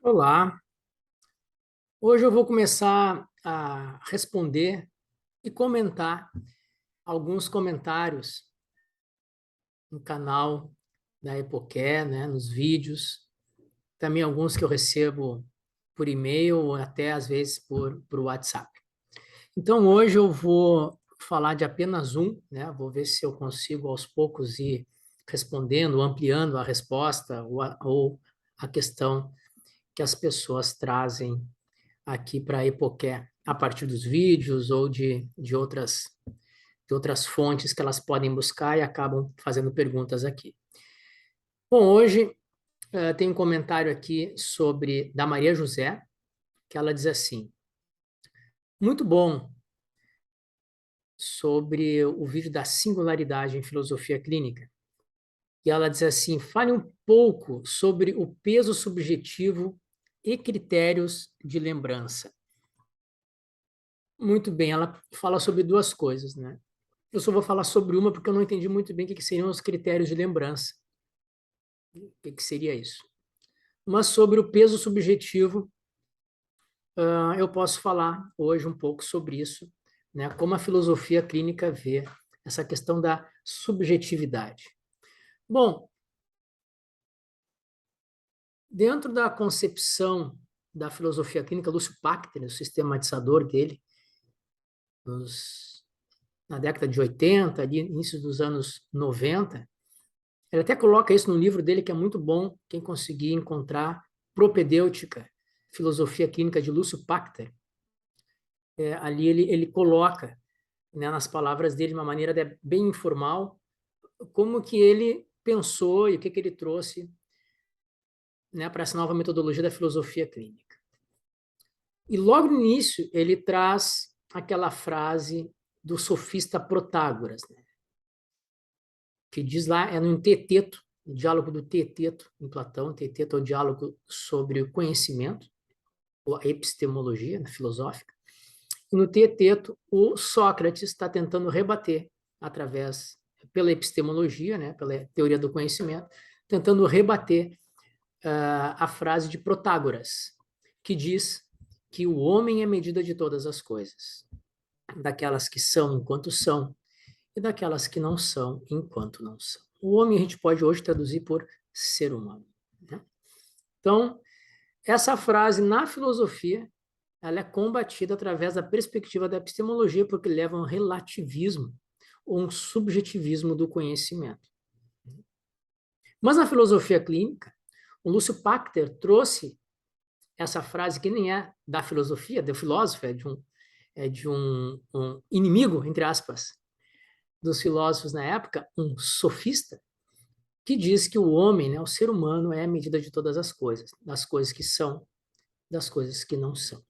Olá, hoje eu vou começar a responder e comentar alguns comentários no canal da Epoqué, né, nos vídeos, também alguns que eu recebo por e-mail ou até às vezes por WhatsApp. Então hoje eu vou falar de apenas um, né, vou ver se eu consigo aos poucos ir respondendo, ampliando a resposta ou a questão que as pessoas trazem aqui para a Epoqué, a partir dos vídeos ou de outras fontes que elas podem buscar e acabam fazendo perguntas aqui. Bom, hoje tem um comentário aqui da Maria José, que ela diz assim: muito bom sobre o vídeo da singularidade em filosofia clínica. E ela diz assim: fale um pouco sobre o peso subjetivo e critérios de lembrança. Muito bem, ela fala sobre duas coisas, né? Eu só vou falar sobre uma porque eu não entendi muito bem o que seriam os critérios de lembrança. O que seria isso? Mas sobre o peso subjetivo, eu posso falar hoje um pouco sobre isso, né? Como a filosofia clínica vê essa questão da subjetividade. Bom, dentro da concepção da filosofia clínica, Lúcio Pachter, o sistematizador dele, na década de 80, ali, início dos anos 90, ele até coloca isso no livro dele, que é muito bom, quem conseguir encontrar, Propedêutica, Filosofia Clínica de Lúcio Pachter. Ali ele coloca, né, nas palavras dele, de uma maneira bem informal, como que ele pensou e o que ele trouxe, né, para essa nova metodologia da filosofia clínica. E logo no início ele traz aquela frase do sofista Protágoras, né, que diz lá, é no Teeteto, o diálogo do Teeteto, em Platão. O Teeteto é o diálogo sobre o conhecimento, ou a epistemologia, né, filosófica. E no Teeteto, o Sócrates está tentando rebater, pela epistemologia, né, pela teoria do conhecimento, tentando rebater a frase de Protágoras, que diz que o homem é a medida de todas as coisas, daquelas que são enquanto são, e daquelas que não são enquanto não são. O homem a gente pode hoje traduzir por ser humano, né? Então, essa frase na filosofia, ela é combatida através da perspectiva da epistemologia, porque leva a um relativismo ou um subjetivismo do conhecimento. Mas na filosofia clínica, o Lúcio Pachter trouxe essa frase que nem é da filosofia, do filósofo, é de um inimigo, entre aspas, dos filósofos na época, um sofista, que diz que o homem, né, o ser humano, é a medida de todas as coisas, das coisas que são, das coisas que não são.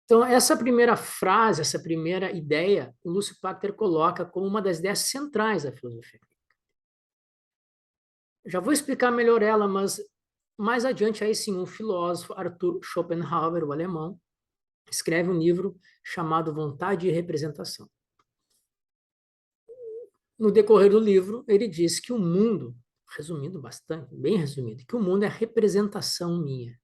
Então, essa primeira frase, essa primeira ideia, o Lúcio Pachter coloca como uma das ideias centrais da filosofia. Já vou explicar melhor ela, mas mais adiante, aí sim, um filósofo, Arthur Schopenhauer, o alemão, escreve um livro chamado Vontade e Representação. No decorrer do livro, ele diz que o mundo, resumindo bastante, bem resumido, que o mundo é representação minha.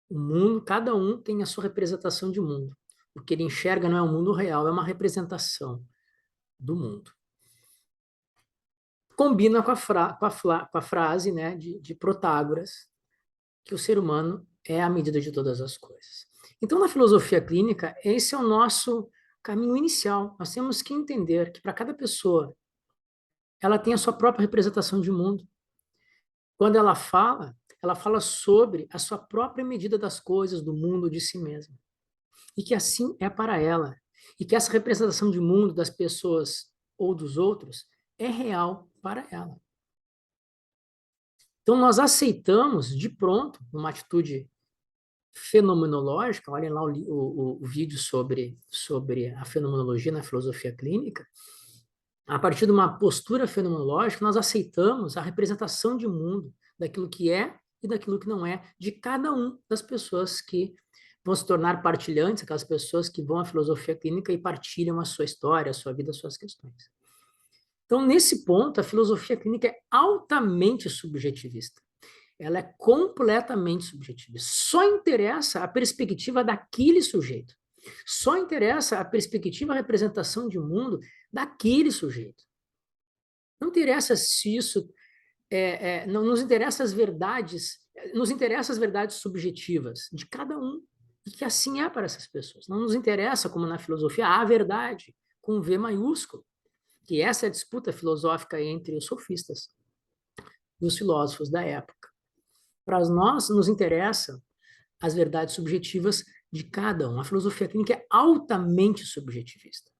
O mundo, cada um tem a sua representação de mundo. O que ele enxerga não é o mundo real, é uma representação do mundo. Combina com a frase, né, de Protágoras, que o ser humano é a medida de todas as coisas. Então, na filosofia clínica, esse é o nosso caminho inicial. Nós temos que entender que para cada pessoa, ela tem a sua própria representação de mundo. Quando ela fala sobre a sua própria medida das coisas, do mundo, de si mesma. E que assim é para ela. E que essa representação de mundo das pessoas ou dos outros é real para ela. Então, nós aceitamos de pronto, numa atitude fenomenológica, olhem lá o vídeo sobre a fenomenologia na filosofia clínica, a partir de uma postura fenomenológica, nós aceitamos a representação de mundo, daquilo que é e daquilo que não é, de cada uma das pessoas que vão se tornar partilhantes, aquelas pessoas que vão à filosofia clínica e partilham a sua história, a sua vida, as suas questões. Então, nesse ponto, a filosofia clínica é altamente subjetivista. ela é completamente subjetiva. Só interessa a perspectiva daquele sujeito. Só interessa a perspectiva, a representação de mundo daquele sujeito. Não interessa se isso não nos interessa as verdades, nos interessa as verdades subjetivas de cada um, e que assim é para essas pessoas. Não nos interessa, como na filosofia, a verdade, com V maiúsculo, que essa é a disputa filosófica entre os sofistas e os filósofos da época. Para nós, nos interessam as verdades subjetivas de cada um. A filosofia clínica é altamente subjetivista.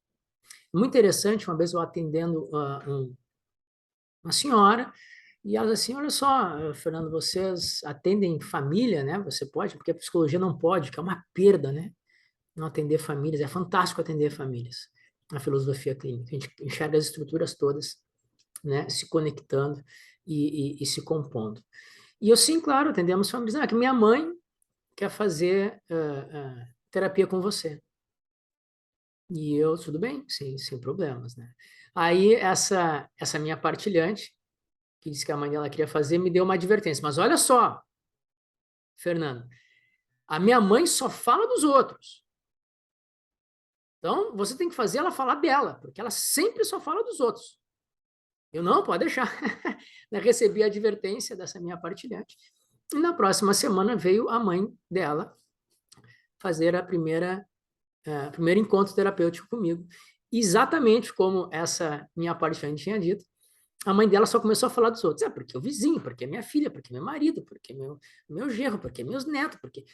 Muito interessante, uma vez eu atendendo uma senhora, e ela assim, olha só, Fernando, vocês atendem família, né? Você pode, porque a psicologia não pode, que é uma perda, né? Não atender famílias, é fantástico atender famílias, na filosofia clínica. A gente enxerga as estruturas todas, né? Se conectando e se compondo. E eu, sim, claro, atendemos famílias. Ah, que minha mãe quer fazer terapia com você. E eu, tudo bem, sim, sem problemas, né? Aí, essa minha partilhante, que disse que a mãe dela queria fazer, me deu uma advertência. Mas olha só, Fernando, a minha mãe só fala dos outros. Então, você tem que fazer ela falar dela, porque ela sempre só fala dos outros. Eu não, pode deixar. Recebi a advertência dessa minha partilhante. E na próxima semana veio a mãe dela fazer o primeiro encontro terapêutico comigo. Exatamente como essa minha partilhante tinha dito, a mãe dela só começou a falar dos outros. Porque o vizinho, porque minha filha, porque meu marido, porque meu genro, porque meus netos, porque...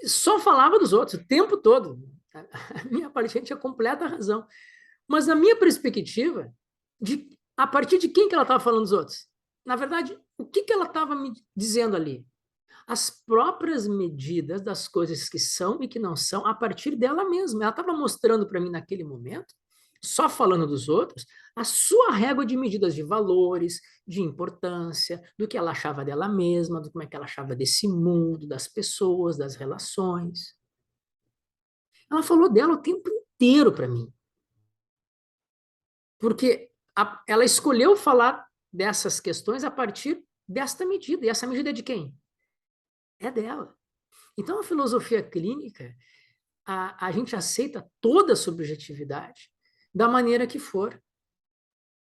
Só falava dos outros o tempo todo. A minha partilhante tinha completa razão. Mas na minha perspectiva, a partir de quem que ela estava falando dos outros? Na verdade, o que ela estava me dizendo ali? As próprias medidas das coisas que são e que não são a partir dela mesma. Ela estava mostrando para mim naquele momento, só falando dos outros, a sua régua de medidas de valores, de importância, do que ela achava dela mesma, do como é que ela achava desse mundo, das pessoas, das relações. Ela falou dela o tempo inteiro para mim. Porque ela escolheu falar dessas questões a partir desta medida. E essa medida é de quem? É dela. Então, a filosofia clínica, a gente aceita toda a subjetividade da maneira que for.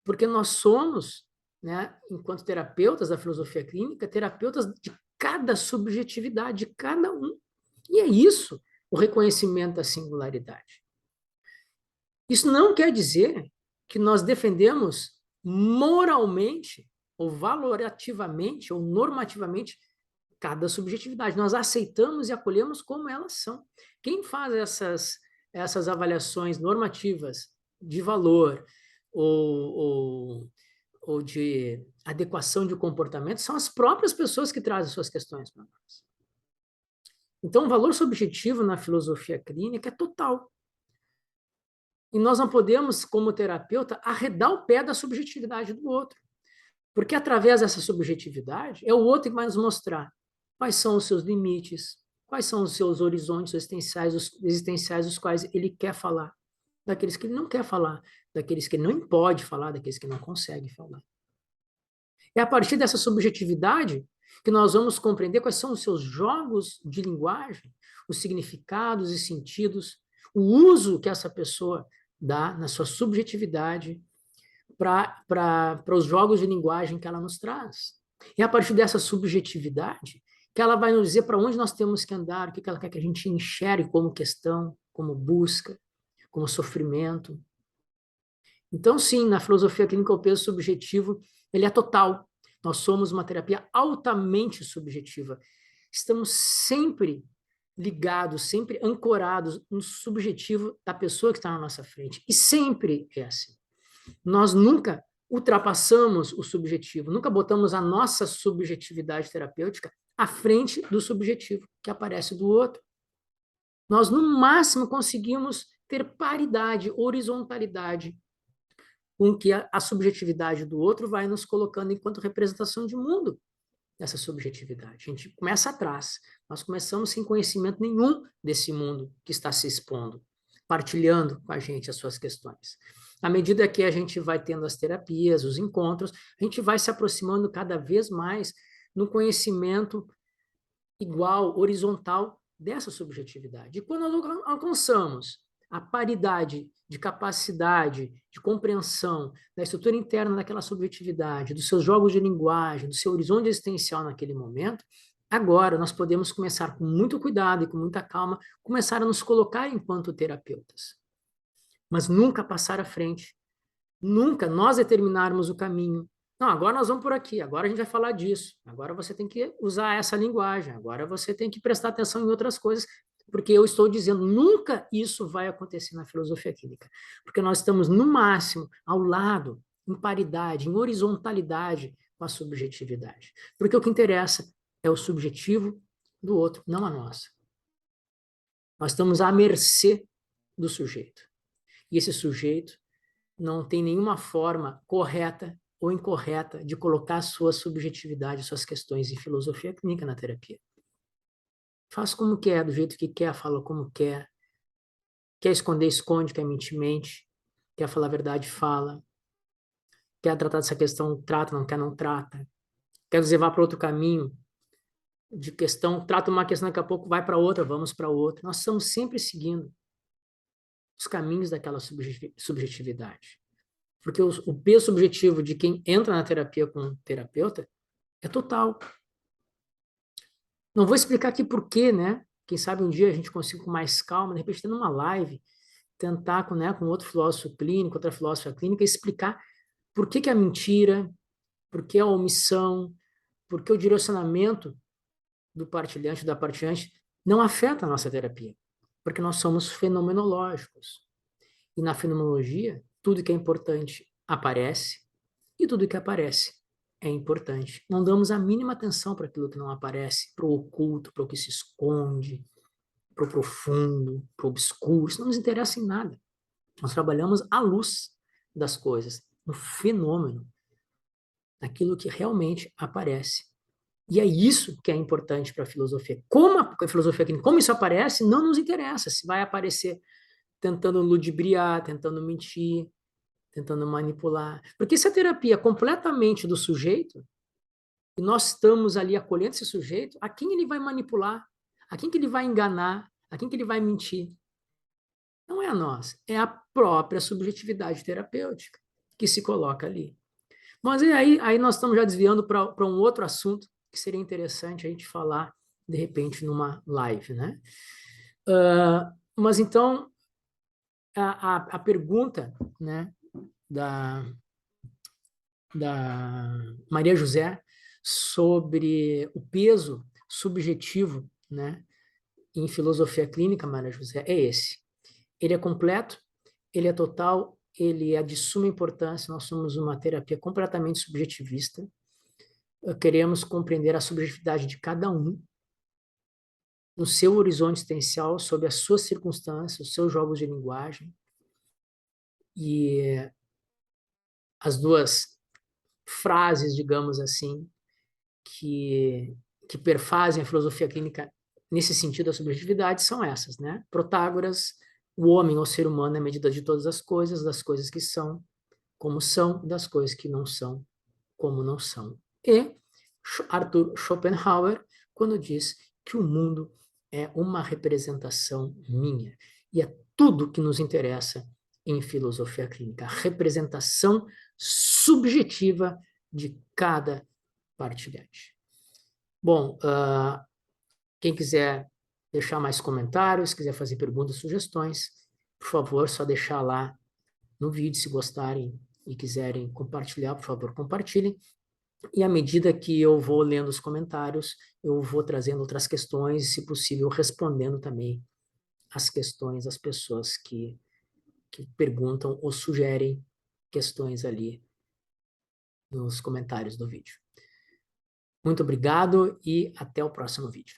Porque nós somos, né, enquanto terapeutas da filosofia clínica, terapeutas de cada subjetividade, de cada um. E é isso o reconhecimento da singularidade. Isso não quer dizer que nós defendemos moralmente, ou valorativamente, ou normativamente, cada subjetividade. Nós aceitamos e acolhemos como elas são. Quem faz essas avaliações normativas de valor ou de adequação de comportamento são as próprias pessoas que trazem suas questões para nós. Então, o valor subjetivo na filosofia clínica é total. E nós não podemos, como terapeuta, arredar o pé da subjetividade do outro. Porque através dessa subjetividade, é o outro que vai nos mostrar quais são os seus limites, quais são os seus horizontes existenciais dos quais ele quer falar, daqueles que ele não quer falar, daqueles que ele não pode falar, daqueles que não consegue falar. É a partir dessa subjetividade que nós vamos compreender quais são os seus jogos de linguagem, os significados e sentidos, o uso que essa pessoa dá na sua subjetividade para os jogos de linguagem que ela nos traz. E a partir dessa subjetividade que ela vai nos dizer para onde nós temos que andar, o que ela quer que a gente enxergue como questão, como busca, como sofrimento. Então, sim, na filosofia clínica, o peso subjetivo ele é total. Nós somos uma terapia altamente subjetiva. Estamos sempre ligados, sempre ancorados no subjetivo da pessoa que está na nossa frente. E sempre é assim. Nós nunca ultrapassamos o subjetivo, nunca botamos a nossa subjetividade terapêutica à frente do subjetivo que aparece do outro. Nós, no máximo, conseguimos ter paridade, horizontalidade com que a subjetividade do outro vai nos colocando enquanto representação de mundo dessa subjetividade. A gente começa atrás. Nós começamos sem conhecimento nenhum desse mundo que está se expondo, partilhando com a gente as suas questões. À medida que a gente vai tendo as terapias, os encontros, a gente vai se aproximando cada vez mais no conhecimento igual, horizontal dessa subjetividade. E quando nós alcançamos a paridade de capacidade, de compreensão da estrutura interna daquela subjetividade, dos seus jogos de linguagem, do seu horizonte existencial naquele momento, agora nós podemos começar com muito cuidado e com muita calma, começar a nos colocar enquanto terapeutas. Mas nunca passar à frente, nunca nós determinarmos o caminho. Não, agora nós vamos por aqui, agora a gente vai falar disso, agora você tem que usar essa linguagem, agora você tem que prestar atenção em outras coisas, porque eu estou dizendo, nunca isso vai acontecer na filosofia clínica, porque nós estamos, no máximo, ao lado, em paridade, em horizontalidade com a subjetividade. Porque o que interessa é o subjetivo do outro, não a nossa. Nós estamos à mercê do sujeito. E esse sujeito não tem nenhuma forma correta ou incorreta de colocar sua subjetividade, suas questões em filosofia clínica na terapia. Faz como quer, do jeito que quer, fala como quer. Quer esconder, esconde, quer mentir, mente. Quer falar a verdade, fala. Quer tratar dessa questão, trata, não quer, não trata. Quer nos levar para outro caminho de questão, trata uma questão, daqui a pouco vai para outra, vamos para outra. Nós estamos sempre seguindo os caminhos daquela subjetividade. Porque o peso subjetivo de quem entra na terapia com um terapeuta é total. Não vou explicar aqui por quê, né? Quem sabe um dia a gente consiga com mais calma, de repente, tendo uma live, tentar com outro filósofo clínico, outra filósofa clínica, explicar por que a mentira, por que a omissão, por que o direcionamento do partilhante, da partilhante, não afeta a nossa terapia. Porque nós somos fenomenológicos. E na fenomenologia, tudo que é importante aparece, e tudo que aparece é importante. Não damos a mínima atenção para aquilo que não aparece, para o oculto, para o que se esconde, para o profundo, para o obscuro. Isso não nos interessa em nada. Nós trabalhamos à luz das coisas, no fenômeno, naquilo que realmente aparece. E é isso que é importante para a filosofia. Como a filosofia, como isso aparece, não nos interessa. Se vai aparecer tentando ludibriar, tentando mentir, tentando manipular. Porque se a terapia é completamente do sujeito, e nós estamos ali acolhendo esse sujeito, a quem ele vai manipular? A quem que ele vai enganar? A quem que ele vai mentir? Não é a nós, é a própria subjetividade terapêutica que se coloca ali. Mas aí nós estamos já desviando para um outro assunto que seria interessante a gente falar, de repente, numa live, né? Mas então, a pergunta, né, da Maria José sobre o peso subjetivo, né, em filosofia clínica, Maria José, é esse. Ele é completo, ele é total, ele é de suma importância. Nós somos uma terapia completamente subjetivista. Queremos compreender a subjetividade de cada um no seu horizonte existencial, sob as suas circunstâncias, os seus jogos de linguagem. E as duas frases, digamos assim, que perfazem a filosofia clínica nesse sentido da subjetividade são essas, né? Protágoras, o homem ou ser humano é a medida de todas as coisas, das coisas que são, como são, das coisas que não são, como não são. E Arthur Schopenhauer, quando diz que o mundo é uma representação minha. E é tudo que nos interessa em filosofia clínica, a representação subjetiva de cada partilhante. Bom, quem quiser deixar mais comentários, quiser fazer perguntas, sugestões, por favor, só deixar lá no vídeo, se gostarem e quiserem compartilhar, por favor, compartilhem. E à medida que eu vou lendo os comentários, eu vou trazendo outras questões, e, se possível, respondendo também as questões das pessoas que perguntam ou sugerem questões ali nos comentários do vídeo. Muito obrigado e até o próximo vídeo.